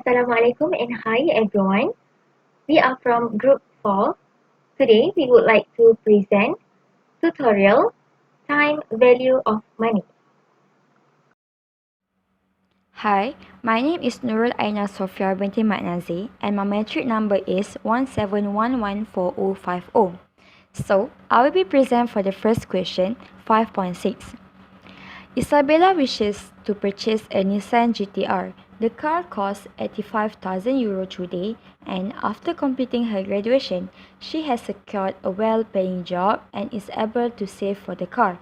Assalamualaikum and hi everyone. We are from Group 4. Today we would like to present tutorial Time Value of Money. Hi, my name is Nurul Aina Sofia binti Maknazi and my metric number is 17114050. So, I will be present for the first question, 5.6. Isabella wishes to purchase a Nissan GTR. The car costs 85,000 euro today, and after completing her graduation, she has secured a well-paying job and is able to save for the car.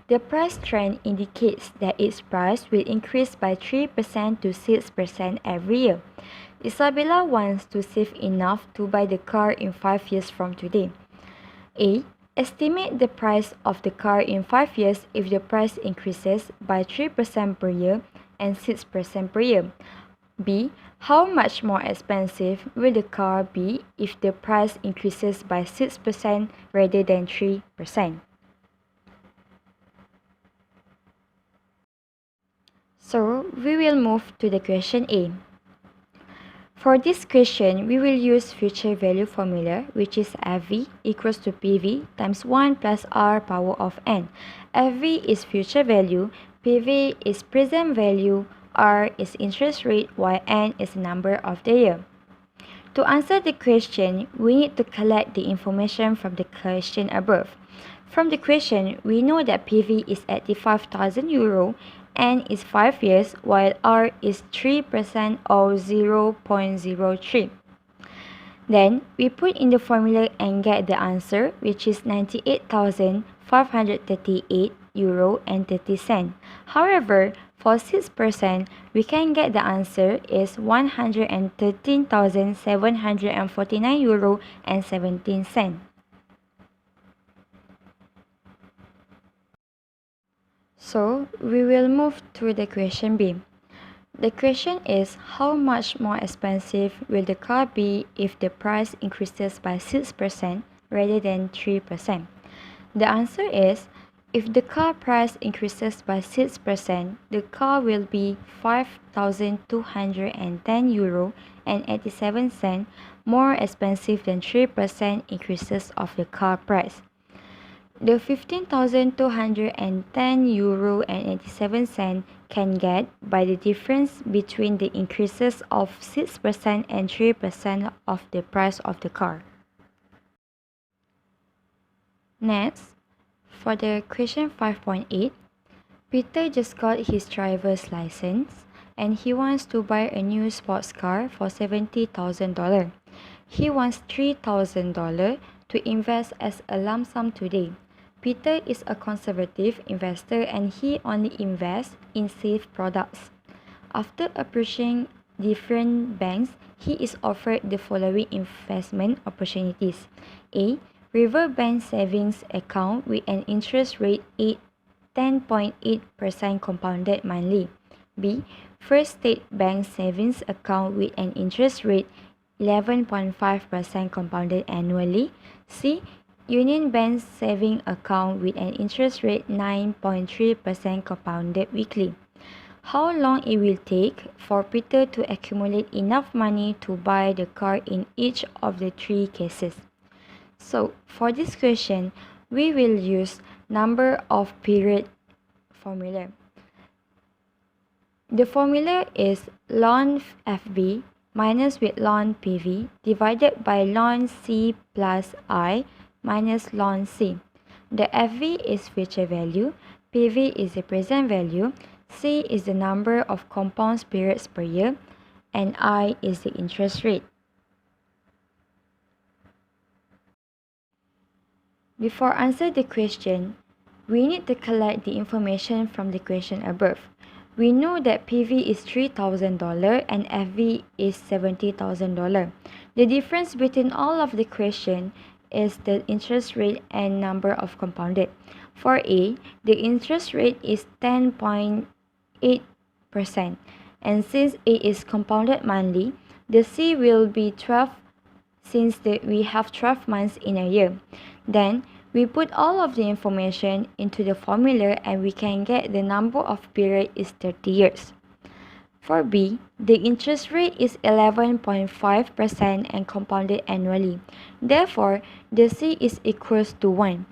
The price trend indicates that its price will increase by 3% to 6% every year. Isabella wants to save enough to buy the car in 5 years from today. A. Estimate the price of the car in 5 years if the price increases by 3% per year and 6% per year. B. How much more expensive will the car be if the price increases by 6% rather than 3%? So, we will move to the question A. For this question, we will use future value formula, which is FV equals to PV times 1 plus R power of n. FV is future value, PV is present value, R is interest rate, while n is the number of the year. To answer the question, we need to collect the information from the question above. From the question, we know that PV is 85,000 euro, N is 5 years, while R is 3% or 0.03. Then, we put in the formula and get the answer, which is 98,538 euro and 30 cents. However, for 6%, we can get the answer is 113,749 euro and 17 cents. So, we will move to the question B. The question is, how much more expensive will the car be if the price increases by 6% rather than 3%? The answer is, if the car price increases by 6%, the car will be 5,210 euro and 87 cents more expensive than 3% increases of the car price. The 15,210 euro and 87 cents can get by the difference between the increases of 6% and 3% of the price of the car. Next, for the question 5.8, Peter just got his driver's license and he wants to buy a new sports car for $70,000. He wants $3,000 to invest as a lump sum today. Peter is a conservative investor and he only invests in safe products. After approaching different banks, he is offered the following investment opportunities. A. Riverbank Savings Account with an interest rate 10.8% compounded monthly. B. First State Bank Savings Account with an interest rate 11.5% compounded annually. C. Union Bank Saving Account with an interest rate 9.3% compounded weekly. How long it will take for Peter to accumulate enough money to buy the car in each of the three cases? So, for this question, we will use number of period formula. The formula is ln FB minus with ln PV divided by ln C plus I minus ln C. The FV is future value, PV is the present value, C is the number of compound periods per year, and I is the interest rate. Before answer the question, we need to collect the information from the question above. We know that PV is $3,000 and FV is $70,000. The difference between all of the question is the interest rate and number of compounded. For A, the interest rate is 10.8%, and since A is compounded monthly, the C will be 12 since we have 12 months in a year. Then, we put all of the information into the formula and we can get the number of period is 30 years. For B, the interest rate is 11.5% and compounded annually. Therefore, the C is equals to 1.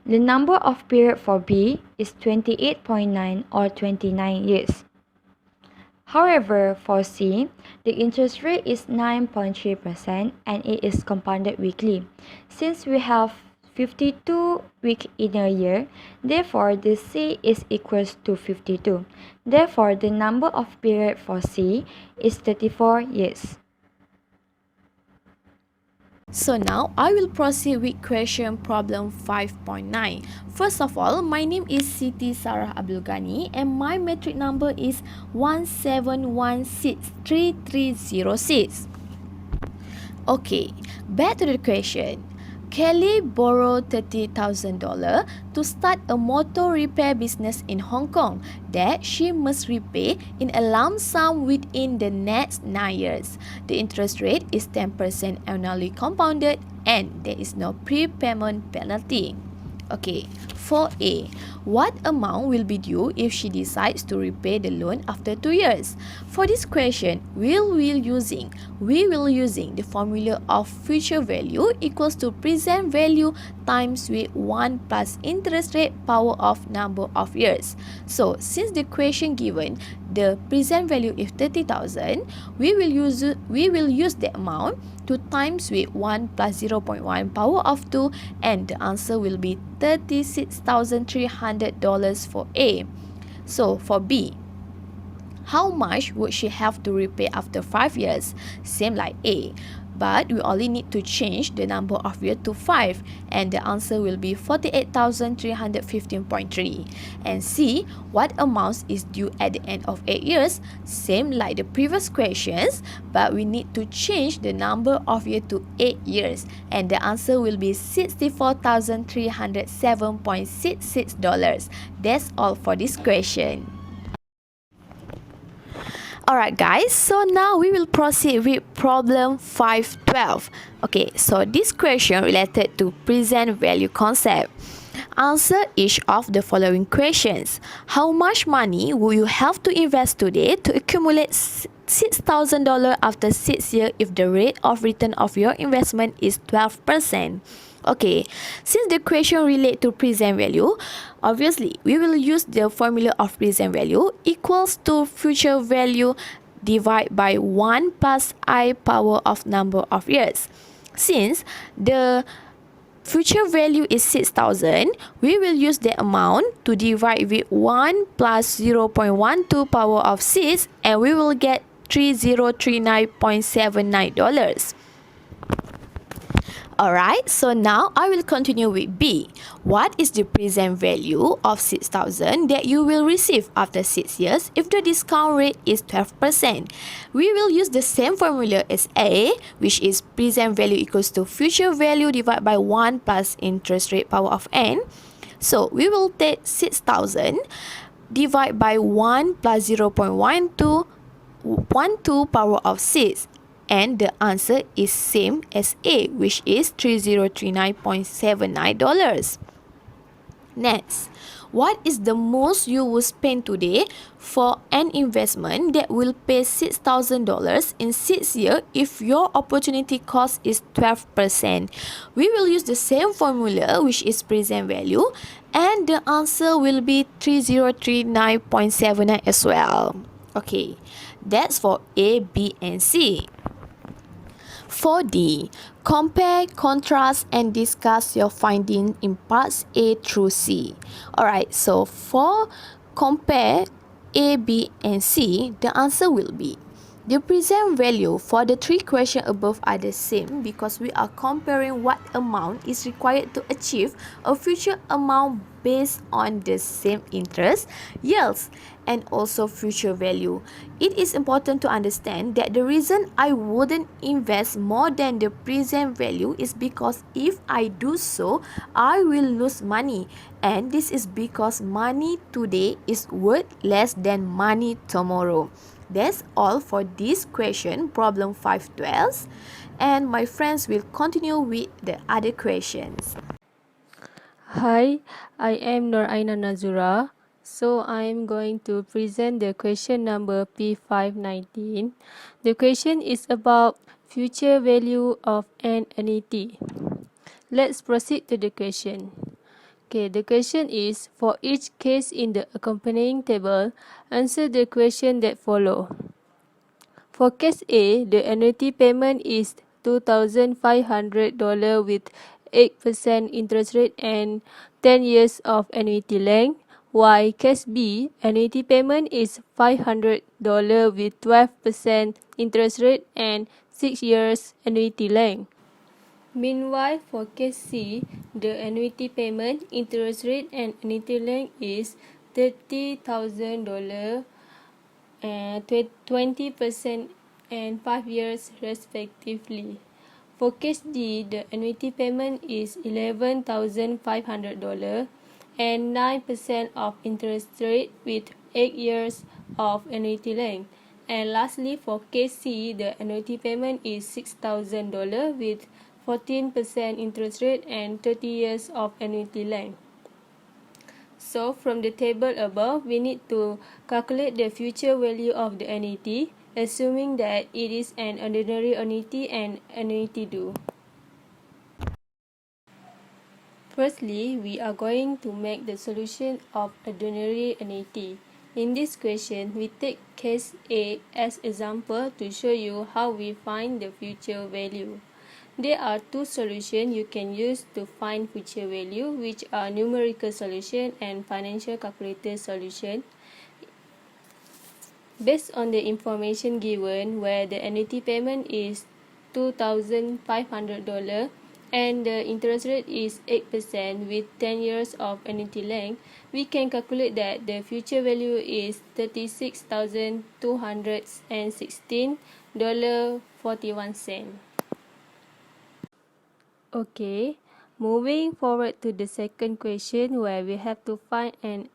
The number of period for B is 28.9 or 29 years. However, for C, the interest rate is 9.3% and it is compounded weekly. Since we have 52 weeks in a year, therefore the C is equals to 52. Therefore, the number of period for C is 34 years. So now I will proceed with question problem 5.9. First of all, my name is Siti Sarah Abdul Ghani and my metric number is 17163306. Okay, back to the question. Kelly borrowed $30,000 to start a motor repair business in Hong Kong that she must repay in a lump sum within the next 9 years. The interest rate is 10% annually compounded and there is no prepayment penalty. Okay, for A, what amount will be due if she decides to repay the loan after 2 years? For this question, we will using the formula of future value equals to present value times with 1 plus interest rate power of number of years. So, since the question given the present value is 30,000, we will use the amount to times with 1 plus 0.1 power of 2 and the answer will be $36,300 for A. So for B, how much would she have to repay after 5 years? Same like A, but we only need to change the number of years to 5 and the answer will be 48,315.3. And C, what amount is due at the end of 8 years? Same like the previous questions, but we need to change the number of years to 8 years and the answer will be $64,307.66. That's all for this question. Alright guys, so now we will proceed with problem 512. Okay, so this question related to present value concept. Answer each of the following questions. How much money will you have to invest today to accumulate $6,000 after 6 years if the rate of return of your investment is 12%? Okay, since the question relate to present value, obviously we will use the formula of present value equals to future value divided by 1 plus I power of number of years. Since the future value is 6,000, we will use the amount to divide with 1 plus 0.12 power of 6 and we will get $3039.79. Alright, so now I will continue with B. What is the present value of 6,000 that you will receive after 6 years if the discount rate is 12%? We will use the same formula as A, which is present value equals to future value divided by 1 plus interest rate power of n. So we will take 6,000 divided by 1 plus 0.12 power of 6. And the answer is same as A, which is $3039.79. Next, what is the most you will spend today for an investment that will pay $6,000 in 6 years if your opportunity cost is 12%? We will use the same formula, which is present value, and the answer will be $3039.79 as well. Okay, that's for A, B, and C. For D, compare, contrast, and discuss your findings in parts A through C. Alright, so for compare A, B, and C, the answer will be the present value for the 3 questions above are the same because we are comparing what amount is required to achieve a future amount based on the same interest, yields, and also future value. It is important to understand that the reason I wouldn't invest more than the present value is because if I do so, I will lose money. And this is because money today is worth less than money tomorrow. That's all for this question, problem 512. And my friends will continue with the other questions. Hi, I am Noraina Nazura, So I'm going to present the question number P519. The question is about future value of an annuity. Let's proceed to the question. Okay, the question is, for each case in the accompanying table, answer the question that follow. For case A, the annuity payment is $2,500 with 8% interest rate and 10 years of annuity length. While case B, annuity payment is $500 with 12% interest rate and 6 years annuity length. Meanwhile, for case C, the annuity payment, interest rate and annuity length is $30,000 and 20% and 5 years respectively. For case D, the annuity payment is $11,500 and 9% of interest rate with 8 years of annuity length. And lastly, for case C, the annuity payment is $6,000 with 14% interest rate and 30 years of annuity length. So from the table above, we need to calculate the future value of the annuity, assuming that it is an ordinary annuity and annuity due. Firstly, we are going to make the solution of ordinary annuity. In this question, we take case A as example to show you how we find the future value. There are two solutions you can use to find future value, which are numerical solution and financial calculator solution. Based on the information given, where the annuity payment is $2,500 and the interest rate is 8% with 10 years of annuity length, we can calculate that the future value is $36,216.41. Okay, moving forward to the second question, where we have to find an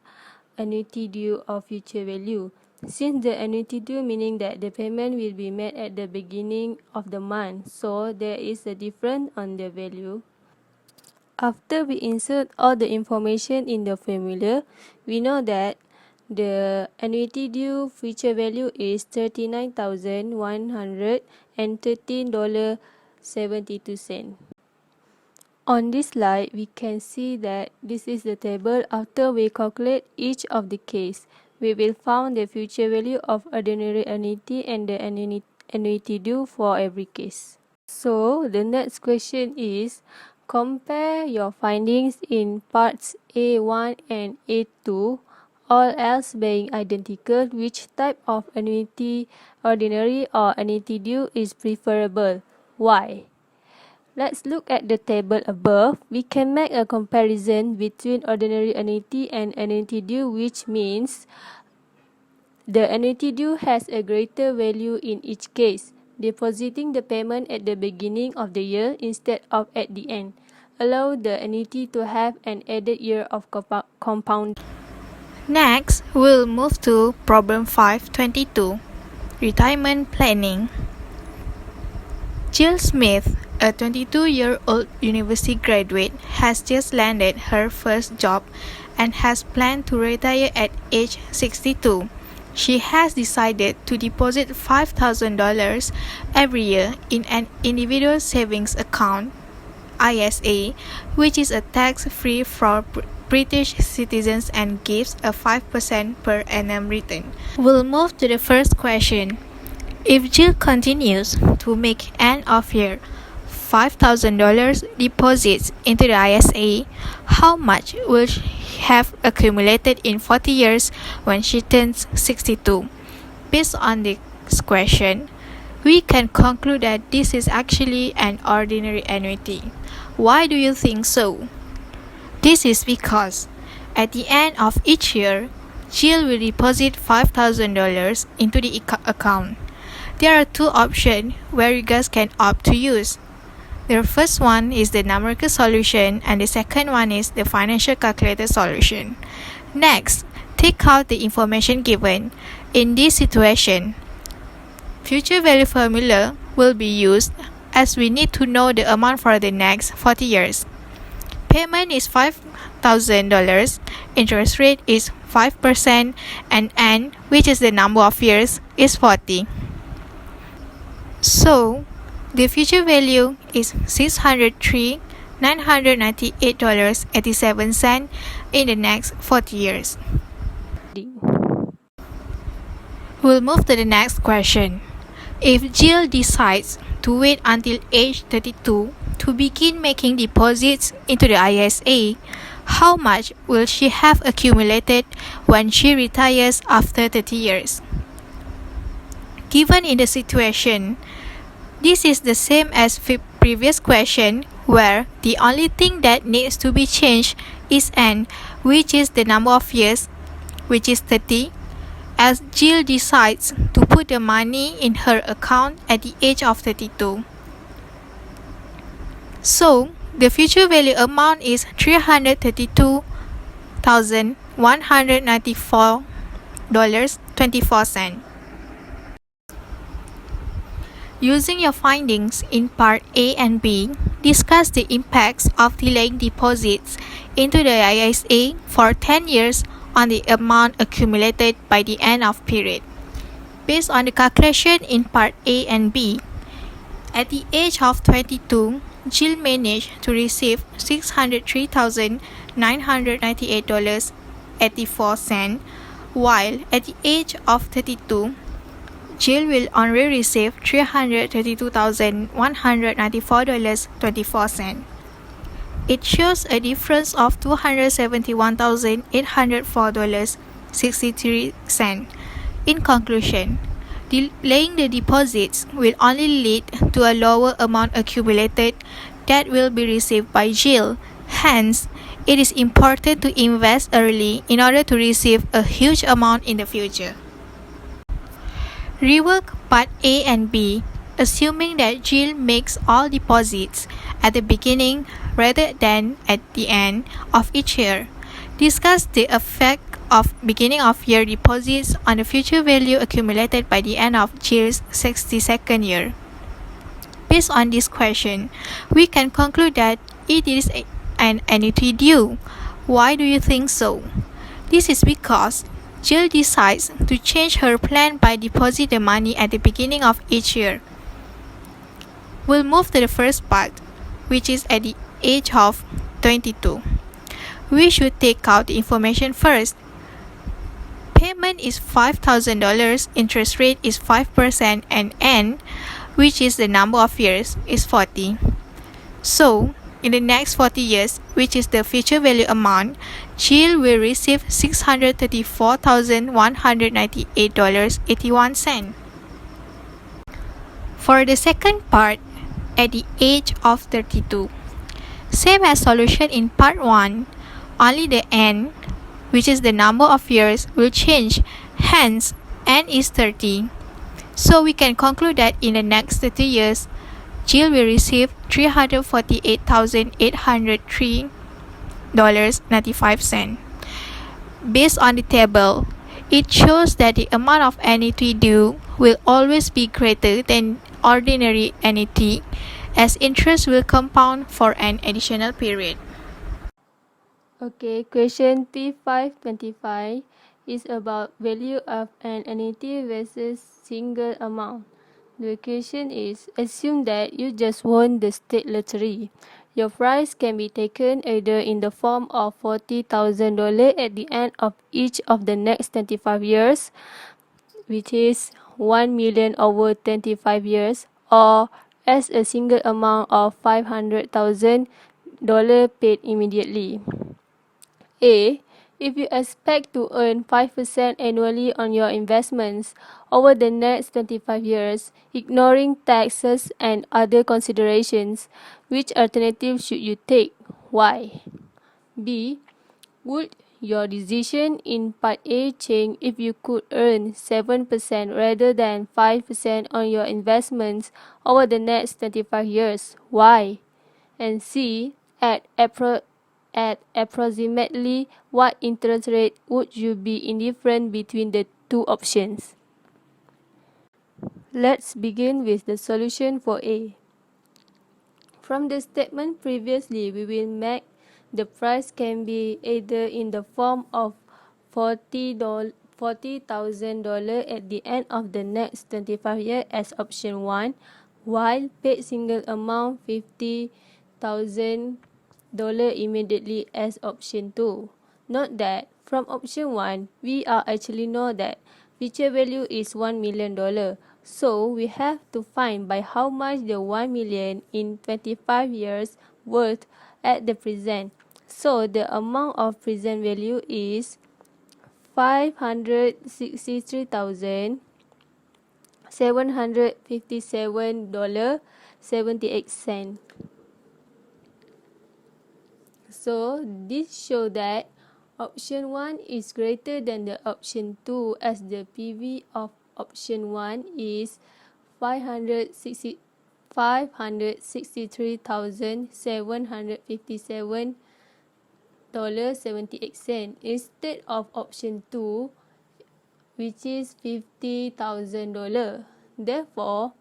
annuity due of future value. Since the annuity due meaning that the payment will be made at the beginning of the month, so there is a difference on the value. After we insert all the information in the formula, we know that the annuity due future value is $39,113.72. On this slide, we can see that this is the table after we calculate each of the case. We will find the future value of ordinary annuity and the annuity due for every case. So, the next question is, compare your findings in parts A1 and A2, all else being identical, which type of annuity, ordinary or annuity due, is preferable? Why? Let's look at the table above. We can make a comparison between ordinary annuity and annuity due, which means the annuity due has a greater value in each case, depositing the payment at the beginning of the year instead of at the end, allow the annuity to have an added year of compound. Next, we'll move to problem 522, retirement planning. Jill Smith, a 22-year-old university graduate, has just landed her first job and has planned to retire at age 62. She has decided to deposit $5,000 every year in an individual savings account, ISA, which is a tax-free for British citizens and gives a 5% per annum return. We'll move to the first question. If Jill continues to make end-of-year $5,000 deposits into the ISA, how much will she have accumulated in 40 years when she turns 62? Based on this question, we can conclude that this is actually an ordinary annuity. Why do you think so? This is because at the end of each year, Jill will deposit $5,000 into the account. There are two options where you guys can opt to use. The first one is the numerical solution and the second one is the financial calculator solution. Next, take out the information given. In this situation, future value formula will be used as we need to know the amount for the next 40 years. Payment is $5,000, interest rate is 5%, and n, which is the number of years, is 40. So, the future value is $603,998.87 in the next 40 years. We'll move to the next question. If Jill decides to wait until age 32 to begin making deposits into the ISA, how much will she have accumulated when she retires after 30 years? Given in the situation, this is the same as the previous question, where the only thing that needs to be changed is n, which is the number of years, which is 30, as Jill decides to put the money in her account at the age of 32. So, the future value amount is $332,194.24. Using your findings in Part A and B, discuss the impacts of delaying deposits into the ISA for 10 years on the amount accumulated by the end of period. Based on the calculation in Part A and B, at the age of 22, Jill managed to receive $603,998.84, while at the age of 32, Jill will only receive $332,194.24. It shows a difference of $271,804.63. In conclusion, delaying the deposits will only lead to a lower amount accumulated that will be received by Jill. Hence, it is important to invest early in order to receive a huge amount in the future. Rework Part A and B, assuming that Jill makes all deposits at the beginning rather than at the end of each year. Discuss the effect of beginning of year deposits on the future value accumulated by the end of Jill's 62nd year. Based on this question, we can conclude that it is an annuity due. Why do you think so? This is because Jill decides to change her plan by depositing the money at the beginning of each year. We'll move to the first part, which is at the age of 22. We should take out the information first. Payment is $5,000, interest rate is 5%, and n, which is the number of years, is 40. So, in the next 40 years, which is the future value amount, Jill will receive $634,198.81. For the second part, at the age of 32. Same as solution in Part 1, only the n, which is the number of years, will change. Hence, n is 30. So we can conclude that in the next 30 years, Jill will receive $348,803.95. Based on the table, it shows that the amount of annuity due will always be greater than ordinary annuity, as interest will compound for an additional period. Okay, question P525 is about value of an annuity versus single amount. The question is, assume that you just won the state lottery. Your prize can be taken either in the form of $40,000 at the end of each of the next 25 years, which is 1 million over 25 years, or as a single amount of $500,000 paid immediately. A. If you expect to earn 5% annually on your investments over the next 25 years, ignoring taxes and other considerations, which alternative should you take? Why? B. Would your decision in Part A change if you could earn 7% rather than 5% on your investments over the next 25 years? Why? And C. At approximately what interest rate would you be indifferent between the two options? Let's begin with the solution for A. From the statement previously, we will make the price can be either in the form of $40,000 at the end of the next 25 years as option 1, while paid single amount $50,000 immediately as option 2. Note that from option 1, we are actually know that future value is $1 million. So we have to find by how much the 1 million in 25 years worth at the present. So the amount of present value is $563,757.78. So this shows that option 1 is greater than the option 2 as the PV of option 1 is $563,757.78 instead of option 2, which is $50,000. Therefore,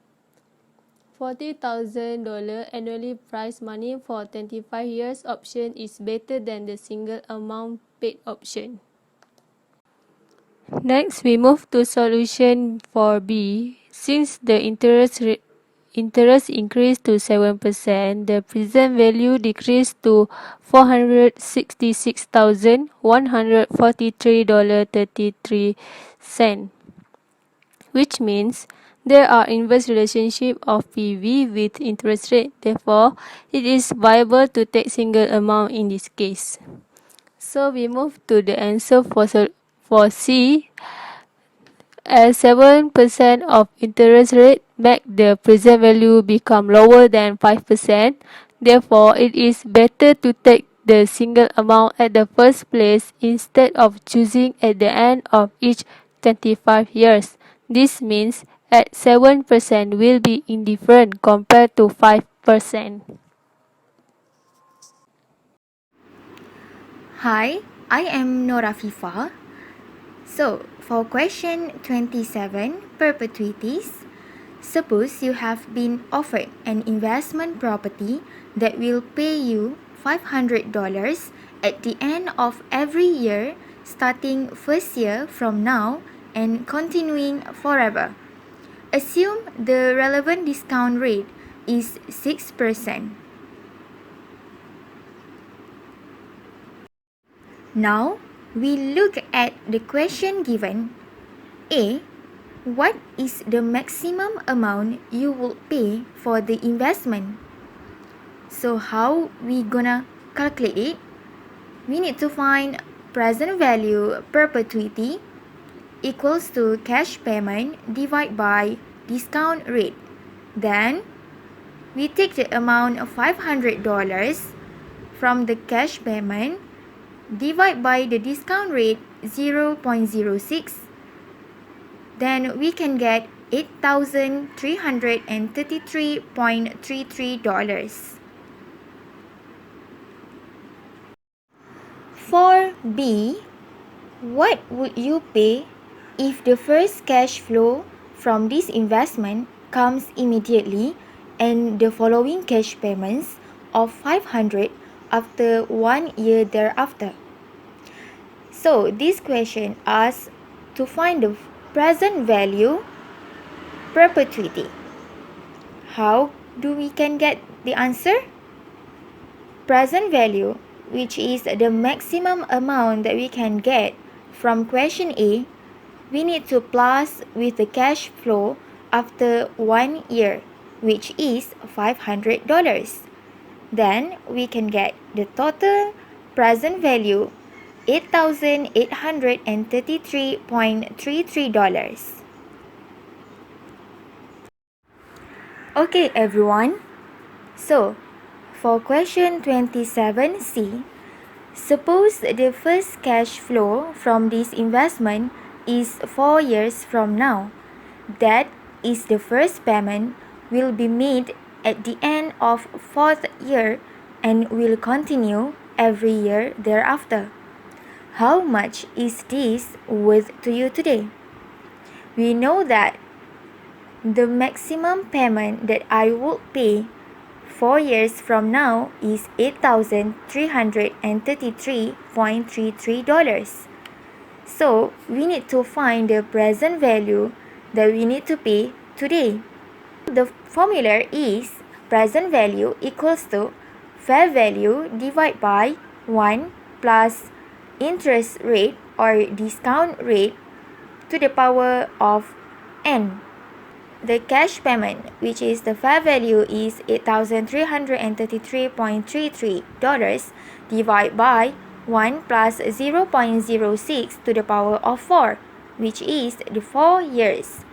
$40,000 annually prize money for 25 years option is better than the single amount paid option. Next, we move to solution for B. Since the interest increased to 7%, the present value decreased to $466,143.33, which means there are inverse relationship of PV with interest rate. Therefore, it is viable to take single amount in this case. So we move to the answer for C. As 7% of interest rate make the present value become lower than 5%. Therefore, it is better to take the single amount at the first place instead of choosing at the end of each 25 years. This means at 7% will be indifferent compared to 5%. Hi, I am Nora Fifa. So, for question 27, perpetuities, suppose you have been offered an investment property that will pay you $500 at the end of every year starting first year from now and continuing forever. Assume the relevant discount rate is 6%. Now, we look at the question given. A. What is the maximum amount you will pay for the investment? So how we gonna calculate it? We need to find present value perpetuity equals to cash payment divided by discount rate. Then, we take the amount of $500 from the cash payment divide by the discount rate 0.06, then we can get $8,333.33. For B, what would you pay if the first cash flow from this investment comes immediately and the following cash payments of $500 after 1 year thereafter? So this question asks to find the present value perpetuity. How do we can get the answer? Present value, which is the maximum amount that we can get from question A, we need to plus with the cash flow after 1 year, which is $500. Then we can get the total present value $8,833.33. Okay everyone, so for question 27C, suppose the first cash flow from this investment is 4 years from now. That is the first payment will be made at the end of 4th year and will continue every year thereafter. How much is this worth to you today? We know that the maximum payment that I would pay 4 years from now is $8,333.33. So we need to find the present value that we need to pay today. The formula is present value equals to fair value divided by 1 plus interest rate or discount rate to the power of n. The cash payment, which is the fair value, is $8,333.33 divided by 1 plus 0.06 to the power of 4, which is the 4 years.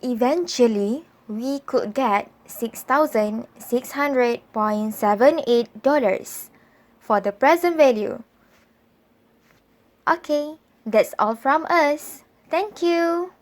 Eventually, we could get $6,600.78 for the present value. Okay, that's all from us. Thank you.